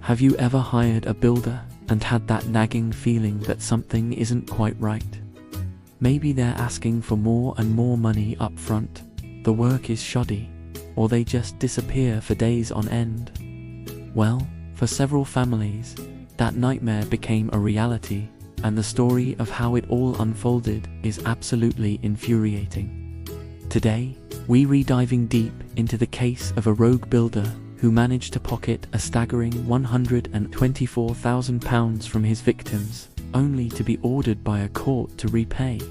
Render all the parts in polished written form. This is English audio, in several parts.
Have you ever hired a builder and had that nagging feeling that something isn't quite right? Maybe they're asking for more and more money up front, the work is shoddy, or they just disappear for days on end. Well, for several families, that nightmare became a reality, and the story of how it all unfolded is absolutely infuriating. Today, we're diving deep into the case of a rogue builder who managed to pocket a staggering £124,000 from his victims, only to be ordered by a court to repay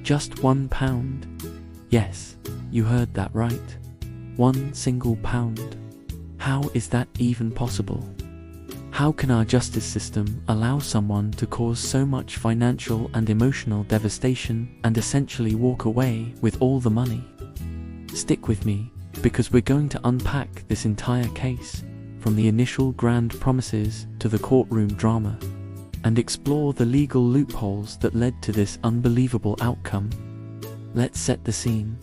just £1. Yes, you heard that right. £1 single pound. How is that even possible? How can our justice system allow someone to cause so much financial and emotional devastation and essentially walk away with all the money? Stick with me, because we're going to unpack this entire case, from the initial grand promises to the courtroom drama, and explore the legal loopholes that led to this unbelievable outcome. Let's set the scene.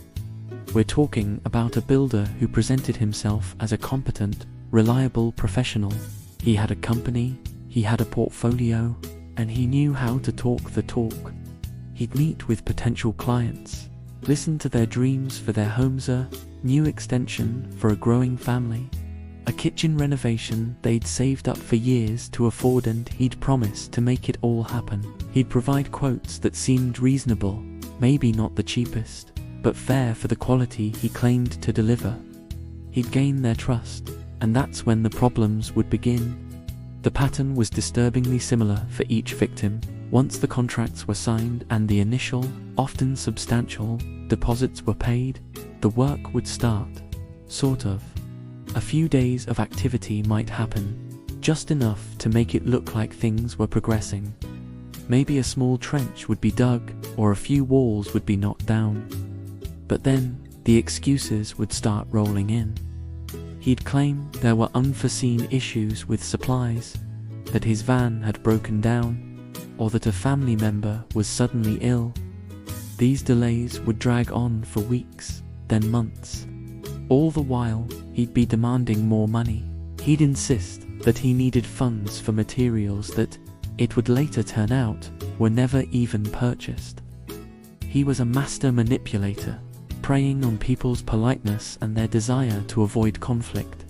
We're talking about a builder who presented himself as a competent, reliable professional. He had a company, he had a portfolio, and he knew how to talk the talk. He'd meet with potential clients, listen to their dreams for their homes, a new extension for a growing family, a kitchen renovation they'd saved up for years to afford, and he'd promise to make it all happen. He'd provide quotes that seemed reasonable, maybe not the cheapest, but fair for the quality he claimed to deliver. He'd gain their trust, and that's when the problems would begin. The pattern was disturbingly similar for each victim. Once the contracts were signed and the initial, often substantial, deposits were paid, the work would start. Sort of. A few days of activity might happen, just enough to make it look like things were progressing. Maybe a small trench would be dug, or a few walls would be knocked down. But then, the excuses would start rolling in. He'd claim there were unforeseen issues with supplies, that his van had broken down, or that a family member was suddenly ill. These delays would drag on for weeks, then months. All the while, he'd be demanding more money. He'd insist that he needed funds for materials that, it would later turn out, were never even purchased. He was a master manipulator, preying on people's politeness and their desire to avoid conflict.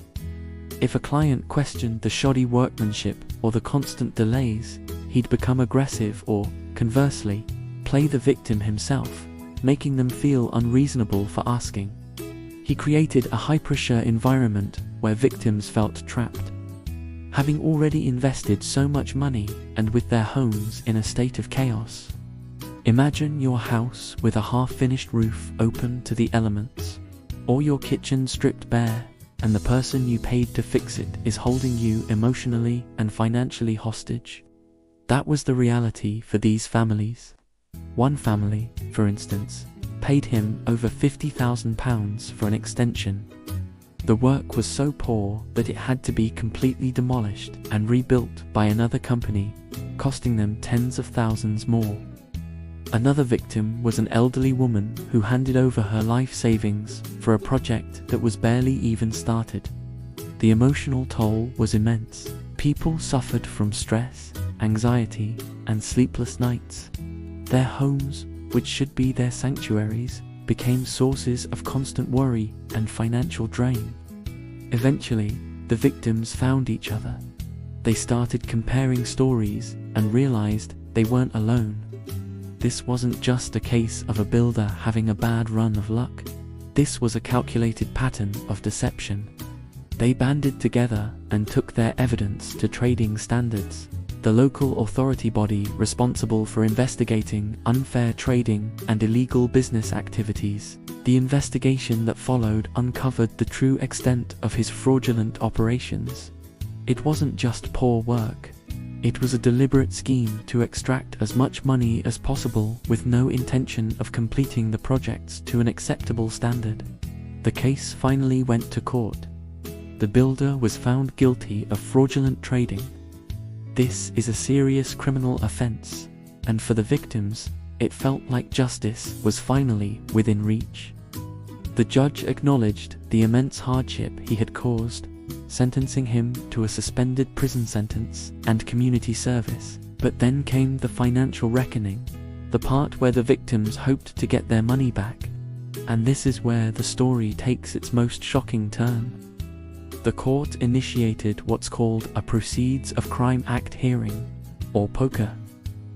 If a client questioned the shoddy workmanship or the constant delays, he'd become aggressive or, conversely, play the victim himself, making them feel unreasonable for asking. He created a high-pressure environment where victims felt trapped. Having already invested so much money and with their homes in a state of chaos. Imagine your house with a half-finished roof open to the elements, or your kitchen stripped bare, and the person you paid to fix it is holding you emotionally and financially hostage. That was the reality for these families. One family, for instance, paid him over £50,000 for an extension. The work was so poor that it had to be completely demolished and rebuilt by another company, costing them tens of thousands more. Another victim was an elderly woman who handed over her life savings for a project that was barely even started. The emotional toll was immense. People suffered from stress, anxiety, and sleepless nights. Their homes, which should be their sanctuaries, became sources of constant worry and financial drain. Eventually, the victims found each other. They started comparing stories and realized they weren't alone. This wasn't just a case of a builder having a bad run of luck. This was a calculated pattern of deception. They banded together and took their evidence to trading standards, the local authority body responsible for investigating unfair trading and illegal business activities. The investigation that followed uncovered the true extent of his fraudulent operations. It wasn't just poor work. It was a deliberate scheme to extract as much money as possible with no intention of completing the projects to an acceptable standard. The case finally went to court. The builder was found guilty of fraudulent trading. This is a serious criminal offense, and for the victims, it felt like justice was finally within reach. The judge acknowledged the immense hardship he had caused, sentencing him to a suspended prison sentence and community service. But then came the financial reckoning, the part where the victims hoped to get their money back. And this is where the story takes its most shocking turn. The court initiated what's called a Proceeds of Crime Act hearing, or POCA.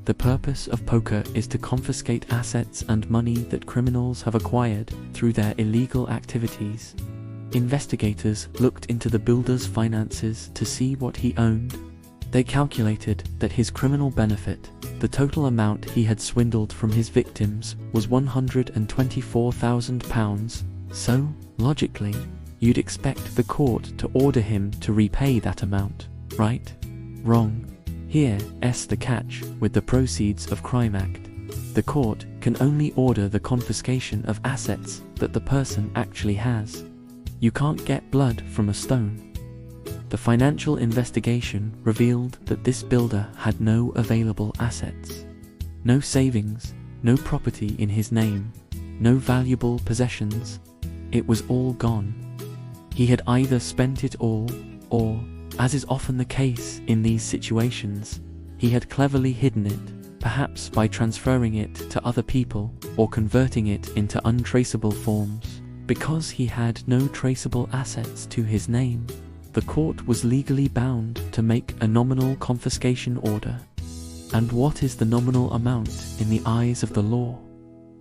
The purpose of POCA is to confiscate assets and money that criminals have acquired through their illegal activities. Investigators looked into the builder's finances to see what he owned. They calculated that his criminal benefit, the total amount he had swindled from his victims, was £124,000. So, logically, you'd expect the court to order him to repay that amount, right? Wrong. Here's the catch with the Proceeds of Crime Act. The court can only order the confiscation of assets that the person actually has. You can't get blood from a stone. The financial investigation revealed that this builder had no available assets. No savings, no property in his name, no valuable possessions. It was all gone. He had either spent it all, or, as is often the case in these situations, he had cleverly hidden it, perhaps by transferring it to other people or converting it into untraceable forms. Because he had no traceable assets to his name, the court was legally bound to make a nominal confiscation order. And what is the nominal amount in the eyes of the law?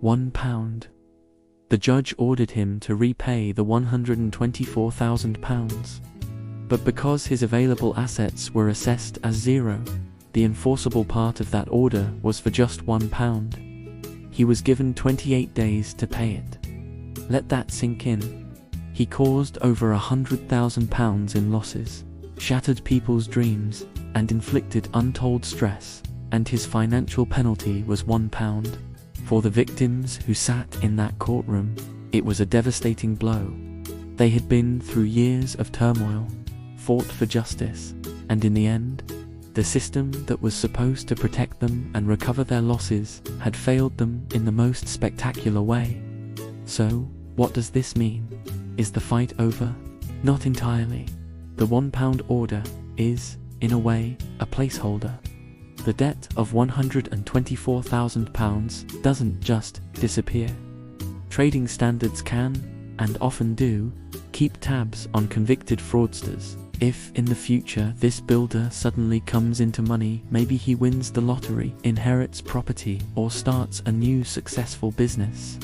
£1. The judge ordered him to repay the £124,000. But because his available assets were assessed as zero, the enforceable part of that order was for just £1. He was given 28 days to pay it. Let that sink in. He caused over £100,000 in losses, shattered people's dreams, and inflicted untold stress, and his financial penalty was £1. For the victims who sat in that courtroom, it was a devastating blow. They had been through years of turmoil, fought for justice, and in the end, the system that was supposed to protect them and recover their losses had failed them in the most spectacular way. So, what does this mean? Is the fight over? Not entirely. The £1 order is, in a way, a placeholder. The debt of £124,000 doesn't just disappear. Trading standards can, and often do, keep tabs on convicted fraudsters. If in the future this builder suddenly comes into money, maybe he wins the lottery, inherits property, or starts a new successful business.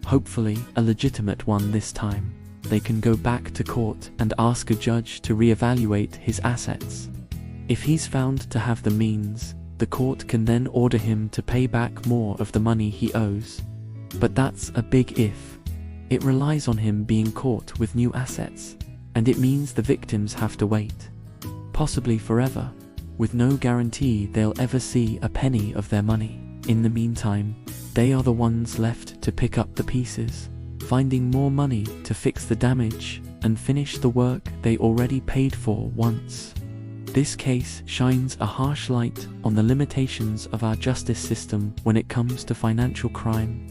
Hopefully a legitimate one this time. They can go back to court and ask a judge to reevaluate his assets. If he's found to have the means, the court can then order him to pay back more of the money he owes. But that's a big if. It relies on him being caught with new assets, and it means the victims have to wait, possibly forever, with no guarantee they'll ever see a penny of their money. In the meantime, they are the ones left to pick up the pieces, finding more money to fix the damage and finish the work they already paid for once. This case shines a harsh light on the limitations of our justice system when it comes to financial crime.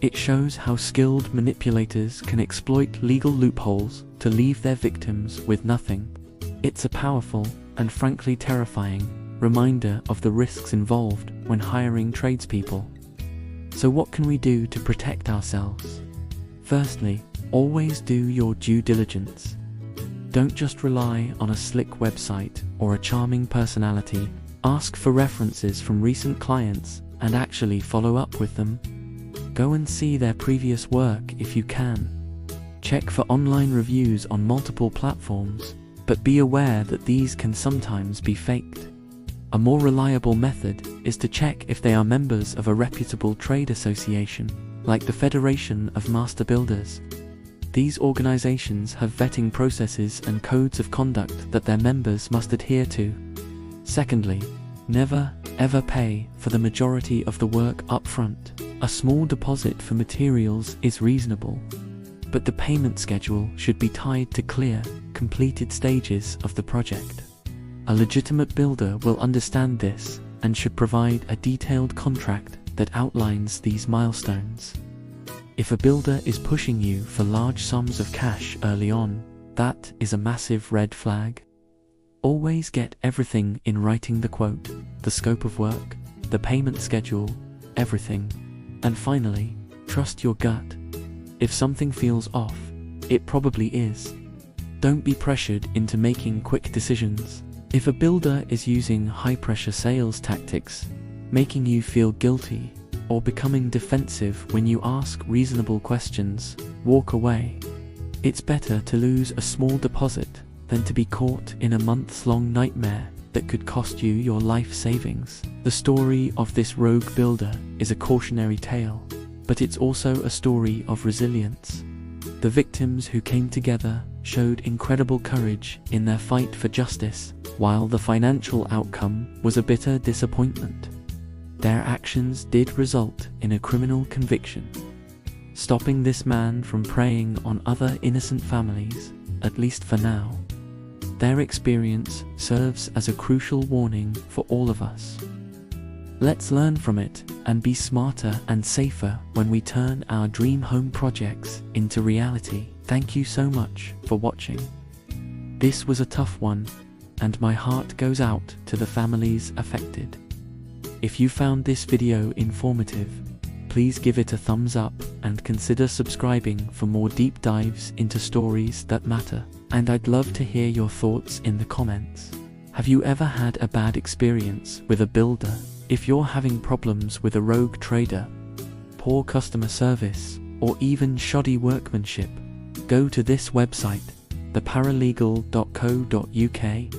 It shows how skilled manipulators can exploit legal loopholes to leave their victims with nothing. It's a powerful and frankly terrifying reminder of the risks involved when hiring tradespeople. So what can we do to protect ourselves? Firstly, always do your due diligence. Don't just rely on a slick website or a charming personality. Ask for references from recent clients and actually follow up with them. Go and see their previous work if you can. Check for online reviews on multiple platforms, but be aware that these can sometimes be faked. A more reliable method is to check if they are members of a reputable trade association, like the Federation of Master Builders. These organizations have vetting processes and codes of conduct that their members must adhere to. Secondly, never, ever pay for the majority of the work up front. A small deposit for materials is reasonable, but the payment schedule should be tied to clear, completed stages of the project. A legitimate builder will understand this and should provide a detailed contract that outlines these milestones. If a builder is pushing you for large sums of cash early on, That is a massive red flag. Always get everything in writing: the quote, the scope of work, the payment schedule, everything. And finally, trust your gut. If something feels off, it probably is. Don't be pressured into making quick decisions. If a builder is using high-pressure sales tactics, making you feel guilty, or becoming defensive when you ask reasonable questions, walk away. It's better to lose a small deposit than to be caught in a months-long nightmare that could cost you your life savings. The story of this rogue builder is a cautionary tale, but it's also a story of resilience. The victims who came together showed incredible courage in their fight for justice, while the financial outcome was a bitter disappointment. Their actions did result in a criminal conviction, stopping this man from preying on other innocent families, at least for now. Their experience serves as a crucial warning for all of us. Let's learn from it and be smarter and safer when we turn our dream home projects into reality. Thank you so much for watching. This was a tough one, and my heart goes out to the families affected. If you found this video informative, please give it a thumbs up and consider subscribing for more deep dives into stories that matter. And I'd love to hear your thoughts in the comments. Have you ever had a bad experience with a builder? If you're having problems with a rogue trader, poor customer service, or even shoddy workmanship, go to this website, theparalegal.co.uk.